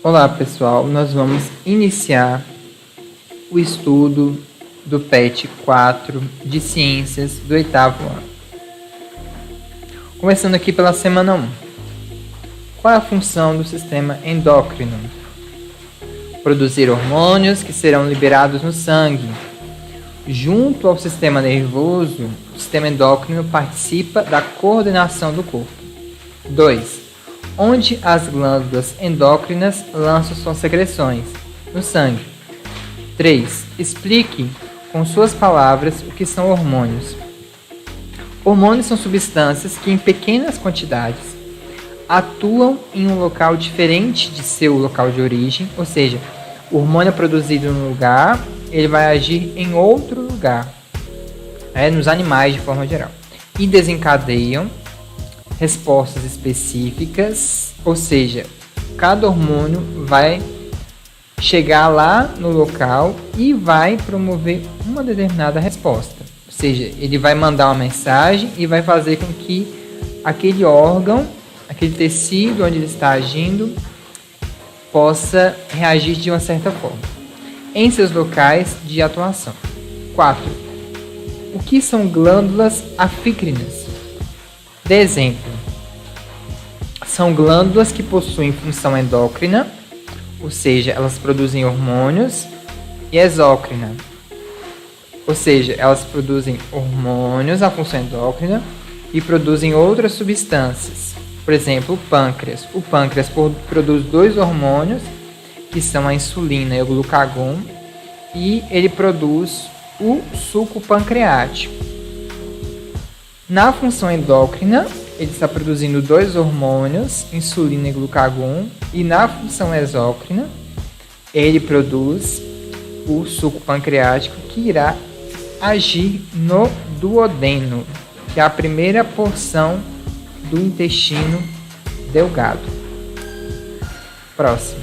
Olá pessoal, nós vamos iniciar o estudo do PET 4 de Ciências do 8º ano. Começando aqui pela semana 1. Qual é a função do sistema endócrino? Produzir hormônios que serão liberados no sangue. Junto ao sistema nervoso, o sistema endócrino participa da coordenação do corpo. 2. Onde as glândulas endócrinas lançam suas secreções? No sangue. 3. Explique com suas palavras o que são hormônios. Hormônios são substâncias que, em pequenas quantidades, atuam em um local diferente de seu local de origem, ou seja, o hormônio é produzido num lugar, ele vai agir em outro lugar, nos animais de forma geral, e desencadeiam respostas específicas, ou seja, cada hormônio vai chegar lá no local e vai promover uma determinada resposta. Ou seja, ele vai mandar uma mensagem e vai fazer com que aquele órgão, aquele tecido onde ele está agindo, possa reagir de uma certa forma, em seus locais de atuação. 4. O que são glândulas afícrinas? Dê exemplo. São glândulas que possuem função endócrina, ou seja, elas produzem hormônios, e exócrina, ou seja, elas produzem hormônios, a função endócrina, e produzem outras substâncias. Por exemplo, o pâncreas. O pâncreas produz dois hormônios, que são a insulina e o glucagon, e ele produz o suco pancreático. Na função endócrina, ele está produzindo dois hormônios, insulina e glucagon, e na função exócrina, ele produz o suco pancreático que irá agir no duodeno, que é a primeira porção do intestino delgado. Próximo.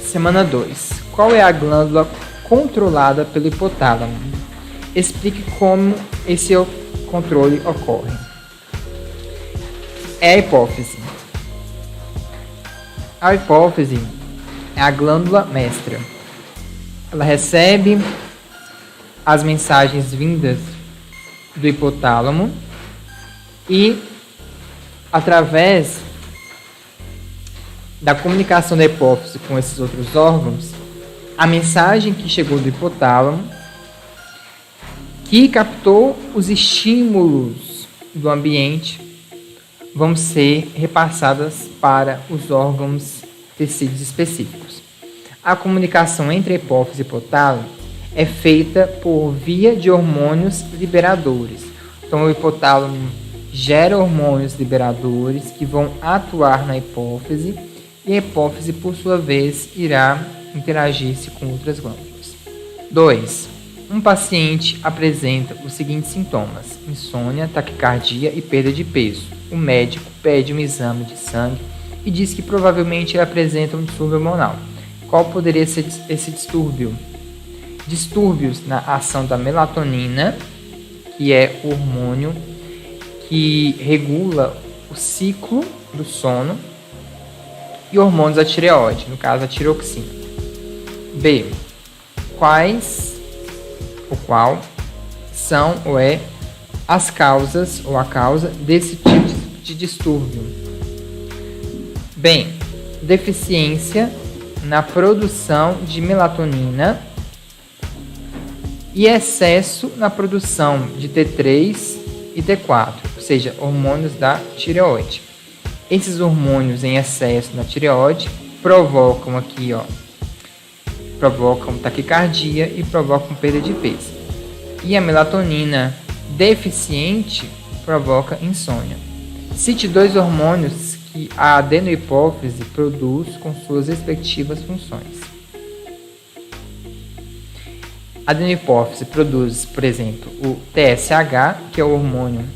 Semana 2. Qual é a glândula controlada pelo hipotálamo? Explique como esse controle ocorre. É a hipófise. A hipófise é a glândula mestra. Ela recebe as mensagens vindas do hipotálamo e, através da comunicação da hipófise com esses outros órgãos, a mensagem que chegou do hipotálamo, que captou os estímulos do ambiente, vão ser repassadas para os órgãos tecidos específicos. A comunicação entre a hipófise e o hipotálamo é feita por via de hormônios liberadores. Então, o hipotálamo gera hormônios liberadores que vão atuar na hipófise e a hipófise, por sua vez, irá interagir-se com outras glândulas. 2. Um paciente apresenta os seguintes sintomas: insônia, taquicardia e perda de peso. O médico pede um exame de sangue e diz que provavelmente ele apresenta um distúrbio hormonal. Qual poderia ser esse distúrbio? Distúrbios na ação da melatonina, que é o hormônio que regula o ciclo do sono, e hormônios da tireoide, no caso a tiroxina. B. Qual são ou é as causas ou a causa desse tipo de distúrbio? Bem, deficiência na produção de melatonina e excesso na produção de T3 e T4, ou seja, hormônios da tireoide. Esses hormônios em excesso na tireoide provocam taquicardia e provocam perda de peso. E a melatonina deficiente provoca insônia. Cite dois hormônios que a adenohipófise produz com suas respectivas funções. A adenohipófise produz, por exemplo, o TSH, que é o hormônio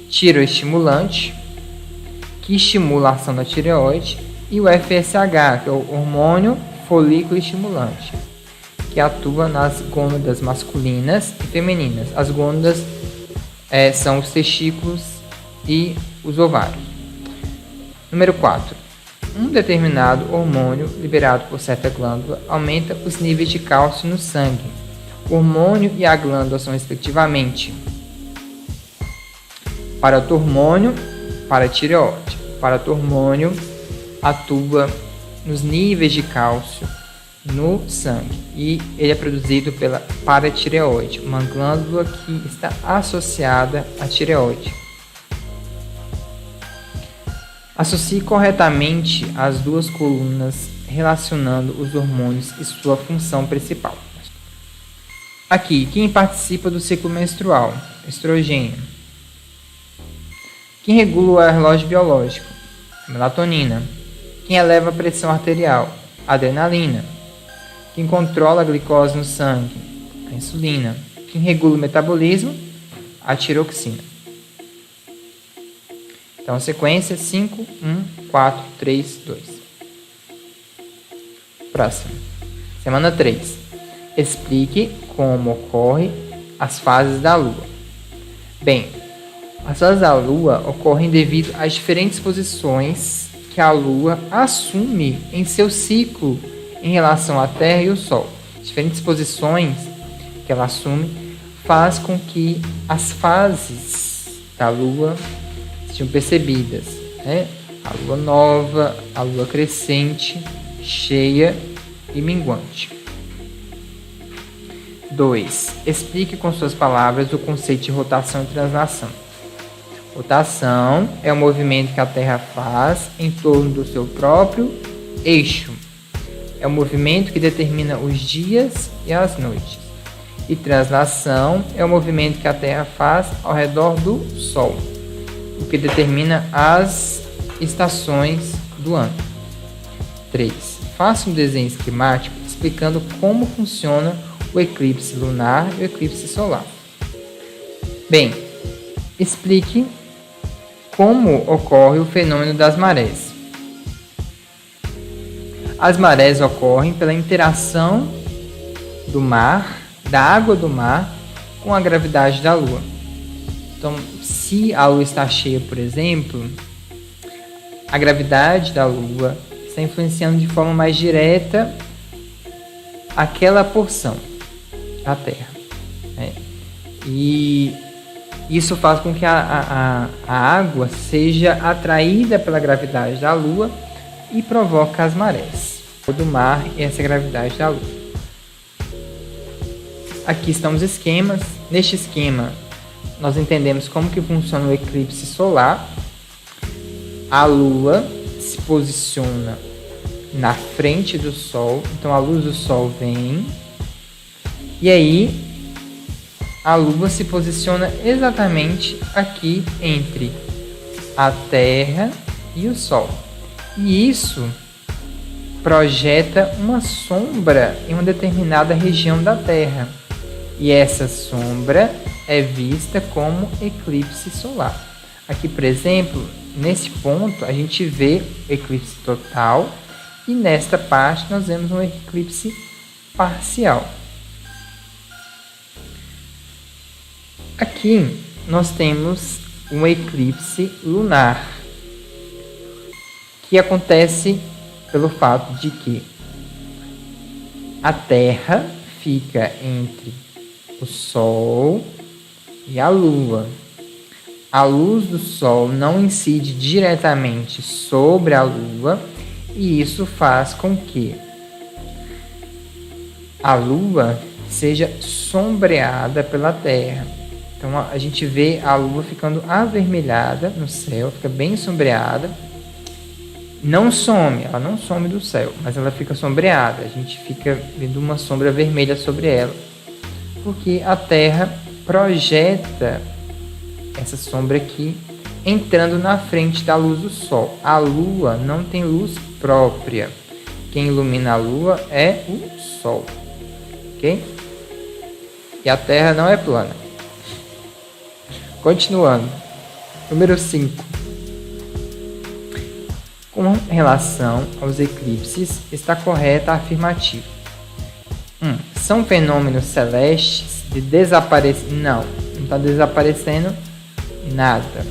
tiroestimulante, que estimula a ação da tireoide, e o FSH, que é o hormônio folículo estimulante, que atua nas gônadas masculinas e femininas. As gônadas são os testículos e os ovários. Número 4. um determinado hormônio liberado por certa glândula aumenta os níveis de cálcio no sangue. O hormônio e a glândula são, respectivamente, paratormônio, paratireoide. O paratormônio atua nos níveis de cálcio no sangue e ele é produzido pela paratireoide, uma glândula que está associada à tireoide. Associe corretamente as duas colunas relacionando os hormônios e sua função principal. Aqui, quem participa do ciclo menstrual? Estrogênio. Quem regula o relógio biológico? Melatonina. Quem eleva a pressão arterial? Adrenalina. Quem controla a glicose no sangue? A insulina. Quem regula o metabolismo? A tiroxina. Então, sequência 5, 1, 4, 3, 2. Próximo. Semana 3. Explique como ocorrem as fases da Lua. Bem, as fases da Lua ocorrem devido às diferentes posições que a Lua assume em seu ciclo em relação à Terra e o Sol. As diferentes posições que ela assume faz com que as fases da Lua sejam percebidas, né? A Lua nova, a Lua crescente, cheia e minguante. 2. Explique com suas palavras o conceito de rotação e translação. Rotação é o movimento que a Terra faz em torno do seu próprio eixo. É o movimento que determina os dias e as noites. E translação é o movimento que a Terra faz ao redor do Sol, o que determina as estações do ano. 3. Faça um desenho esquemático explicando como funciona o eclipse lunar e o eclipse solar. Bem, explique como ocorre o fenômeno das marés. As marés ocorrem pela interação do mar, da água do mar, com a gravidade da Lua. Então, se a Lua está cheia, por exemplo, a gravidade da Lua está influenciando de forma mais direta aquela porção da Terra, né? E isso faz com que a água seja atraída pela gravidade da Lua e provoca as marés do mar e essa gravidade da Lua. Aqui estão os esquemas. Neste esquema, nós entendemos como que funciona o eclipse solar. A Lua se posiciona na frente do Sol, então a luz do Sol vem, e aí a Lua se posiciona exatamente aqui entre a Terra e o Sol. E isso projeta uma sombra em uma determinada região da Terra. E essa sombra é vista como eclipse solar. Aqui, por exemplo, nesse ponto a gente vê o eclipse total e nesta parte nós vemos um eclipse parcial. Aqui nós temos um eclipse lunar, que acontece pelo fato de que a Terra fica entre o Sol e a Lua. A luz do Sol não incide diretamente sobre a Lua e isso faz com que a Lua seja sombreada pela Terra. Então a gente vê a Lua ficando avermelhada no céu, fica bem sombreada. Não some, ela não some do céu, mas ela fica sombreada. A gente fica vendo uma sombra vermelha sobre ela, porque a Terra projeta essa sombra aqui entrando na frente da luz do Sol. A Lua não tem luz própria. Quem ilumina a Lua é o Sol, ok? E a Terra não é plana. Continuando. Número 5. Com relação aos eclipses, está correta a afirmativa. 1. São fenômenos celestes de desaparecer. Não está desaparecendo nada.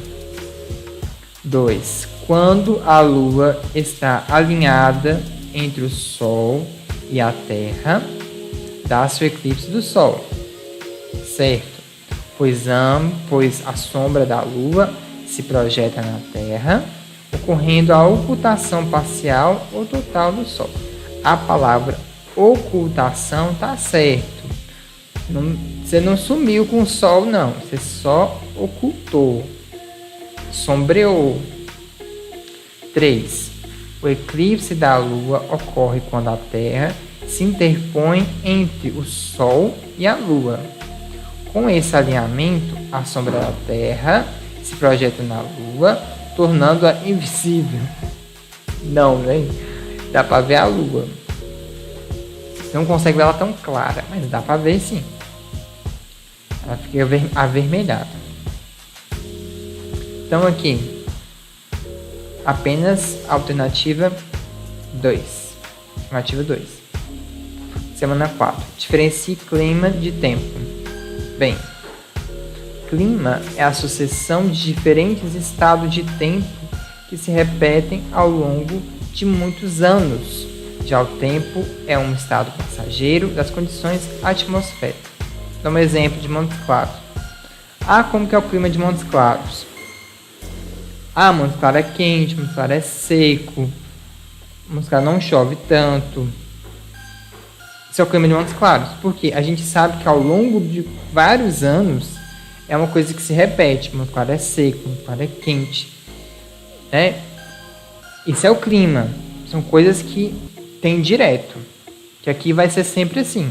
2. quando a Lua está alinhada entre o Sol e a Terra, dá-se o eclipse do Sol, certo? Pois a sombra da Lua se projeta na Terra, ocorrendo a ocultação parcial ou total do Sol. A palavra ocultação está certo. Você não sumiu com o Sol, não. Você só ocultou, sombreou. 3. O eclipse da Lua ocorre quando a Terra se interpõe entre o Sol e a Lua. Com esse alinhamento, a sombra da Terra se projeta na Lua, tornando-a invisível. Não, né? Dá para ver a Lua. Você não consegue ver ela tão clara, mas dá para ver sim. Ela fica avermelhada. Então aqui, apenas alternativa 2. Alternativa 2. Semana 4. Diferencie clima de tempo. Bem, clima é a sucessão de diferentes estados de tempo que se repetem ao longo de muitos anos. Já o tempo é um estado passageiro das condições atmosféricas. Dá um exemplo de Montes Claros. Como que é o clima de Montes Claros? Montes Claros é quente, Montes Claros é seco, Montes Claros não chove tanto. Esse é o clima de Montes Claros, porque a gente sabe que ao longo de vários anos é uma coisa que se repete. Montes Claros é seco, Montes Claros é quente, né? Esse é o clima. São coisas que tem direto, que aqui vai ser sempre assim,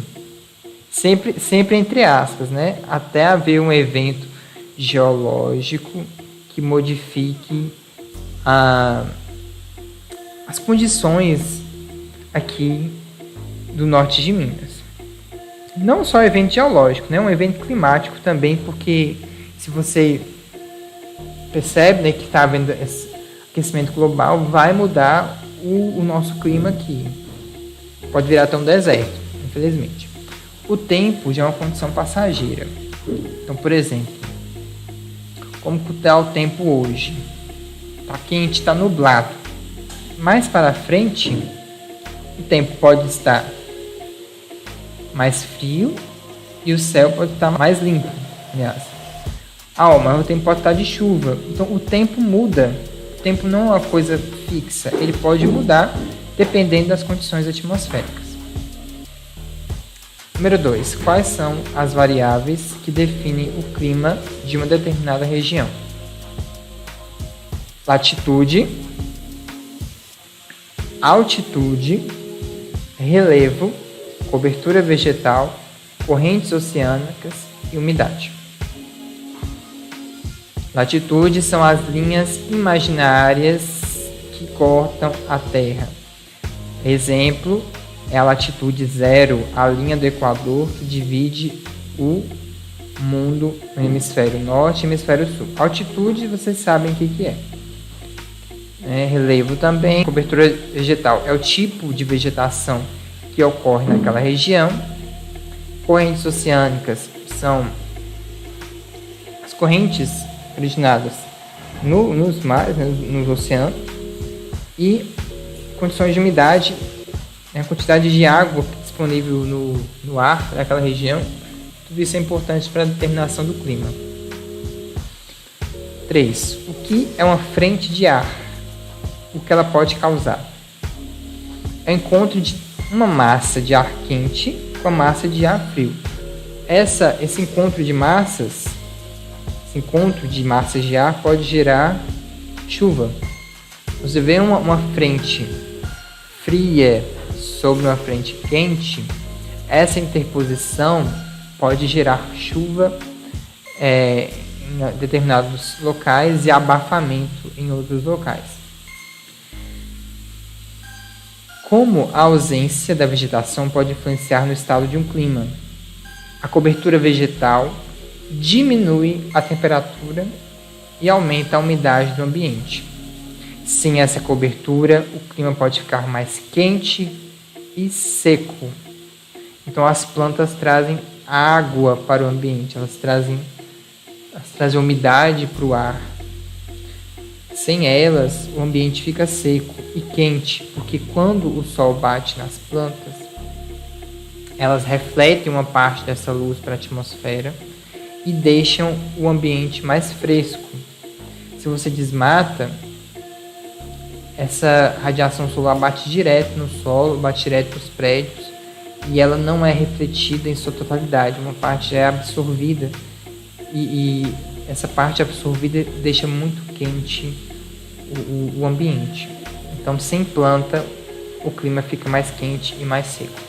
sempre entre aspas, né? Até haver um evento geológico que modifique as condições aqui do norte de Minas. Não só evento geológico, né? Um evento climático também, porque se você percebe, né, que está havendo esse aquecimento global, vai mudar o nosso clima aqui. Pode virar até um deserto, infelizmente. O tempo já é uma condição passageira. Então, por exemplo, como está o tempo hoje? Está quente, está nublado. Mais para frente, o tempo pode estar mais frio e o céu pode estar mais limpo, aliás. Mas o tempo pode estar de chuva. Então, o tempo muda. O tempo não é uma coisa fixa. Ele pode mudar dependendo das condições atmosféricas. Número 2. Quais são as variáveis que definem o clima de uma determinada região? Latitude, altitude, relevo, cobertura vegetal, correntes oceânicas e umidade. Latitude são as linhas imaginárias que cortam a Terra. Exemplo é a latitude 0, a linha do Equador que divide o mundo no hemisfério norte e hemisfério sul. Altitude, vocês sabem o que é. Relevo também. Cobertura vegetal é o tipo de vegetação que ocorre naquela região. Correntes oceânicas são as correntes originadas nos mares, nos oceanos. E condições de umidade, a quantidade de água disponível no ar naquela região. Tudo isso é importante para a determinação do clima. 3. O que é uma frente de ar? O que ela pode causar? É o encontro de uma massa de ar quente com a massa de ar frio. Esse encontro de massas de ar pode gerar chuva. Você vê uma frente fria sobre uma frente quente, essa interposição pode gerar chuva em determinados locais e abafamento em outros locais. Como a ausência da vegetação pode influenciar no estado de um clima? A cobertura vegetal diminui a temperatura e aumenta a umidade do ambiente. Sem essa cobertura, o clima pode ficar mais quente e seco. Então as plantas trazem água para o ambiente, elas trazem umidade para o ar. Sem elas, o ambiente fica seco e quente, porque quando o sol bate nas plantas, elas refletem uma parte dessa luz para a atmosfera e deixam o ambiente mais fresco. Se você desmata, essa radiação solar bate direto no solo, bate direto nos prédios e ela não é refletida em sua totalidade. Uma parte é absorvida e essa parte absorvida deixa muito quente o ambiente. Então, sem planta, o clima fica mais quente e mais seco.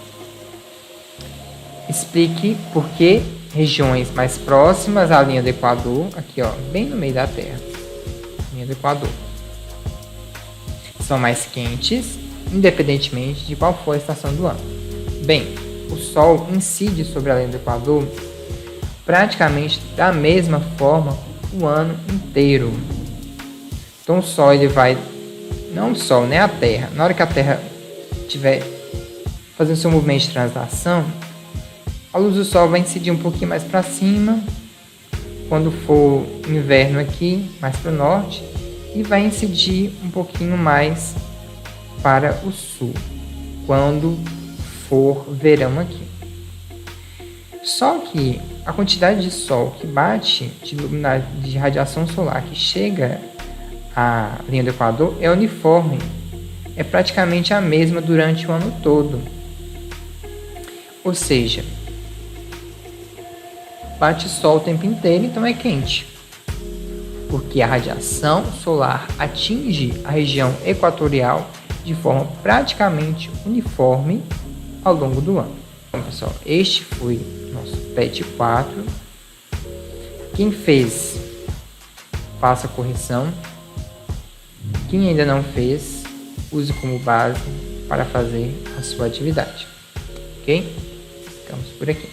Explique por que regiões mais próximas à linha do Equador, aqui ó, bem no meio da Terra, linha do Equador, são mais quentes, independentemente de qual for a estação do ano. Bem, o Sol incide sobre a linha do Equador praticamente da mesma forma o ano inteiro. Então o Sol ele vai, não o Sol, né, a Terra. Na hora que a Terra estiver fazendo seu movimento de translação, a luz do Sol vai incidir um pouquinho mais para cima, quando for inverno aqui, mais para o norte, e vai incidir um pouquinho mais para o sul, quando for verão aqui. Só que a quantidade de sol que bate, de radiação solar que chega à linha do Equador é uniforme, é praticamente a mesma durante o ano todo. Ou seja, bate sol o tempo inteiro, então é quente, porque a radiação solar atinge a região equatorial de forma praticamente uniforme ao longo do ano. Então, pessoal, este foi nosso PET 4. Quem fez, faça a correção. Quem ainda não fez, use como base para fazer a sua atividade. Ok? Ficamos por aqui.